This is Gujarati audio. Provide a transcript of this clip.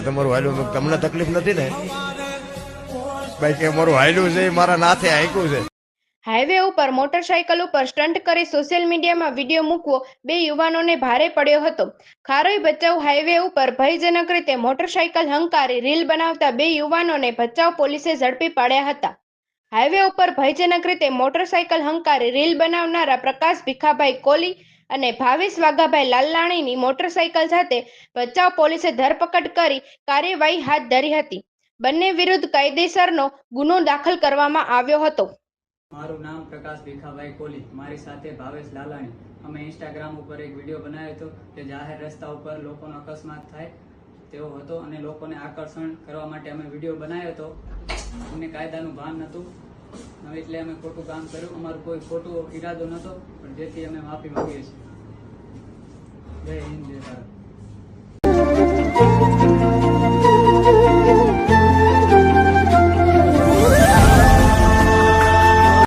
તમારું હાલ્યું તમને તકલીફ નથી ને ભાઈ કે અમારું હાલ્યું છે મારા નાથે આંક્યું છે। હાઈવે ઉપર મોટરસાયકલ ઉપર સ્ટન્ટ કરી સોશિયલ મીડિયામાં વિડીયો મૂકવો બે યુવાનોને ભારે પડ્યો હતો। ખારોઈ ભચાઉ હાઈવે ઉપર ભયજનક રીતે મોટરસાયકલ હંકારી રીલ બનાવતા બે યુવાનોને ભચાઉ પોલીસે ઝડપી પાડ્યા હતા। હાઈવે ઉપર ભયજનક રીતે મોટરસાયકલ હંકારી રીલ બનાવનારા પ્રકાશ ભીખાભાઈ કોલી અને ભાવેશ વાઘાભાઈ લાલાણીની મોટરસાયકલ સાથે ભચાઉ પોલીસે ધરપકડ કરી કાર્યવાહી હાથ ધરી હતી। બંને વિરુદ્ધ કાયદેસરનો ગુનો દાખલ કરવામાં આવ્યો હતો। મારું નામ પ્રકાશ ભીખાભાઈ કોલી, મારી સાથે ભાવેશ લાલાણી। અમે ઇન્સ્ટાગ્રામ ઉપર એક વિડીયો બનાવ્યો હતો કે જાહેર રસ્તા ઉપર લોકોનો અકસ્માત થાય તેવો હતો અને લોકોને આકર્ષણ કરવા માટે અમે વિડીયો બનાવ્યો હતો। અમને કાયદાનું ભાન નહોતું એટલે અમે ખોટું કામ કર્યું। અમારું કોઈ ખોટો ઈરાદો નહોતો, પણ જેથી અમે માફી માંગીએ છીએ। જય હિન્દ, જય ભારત।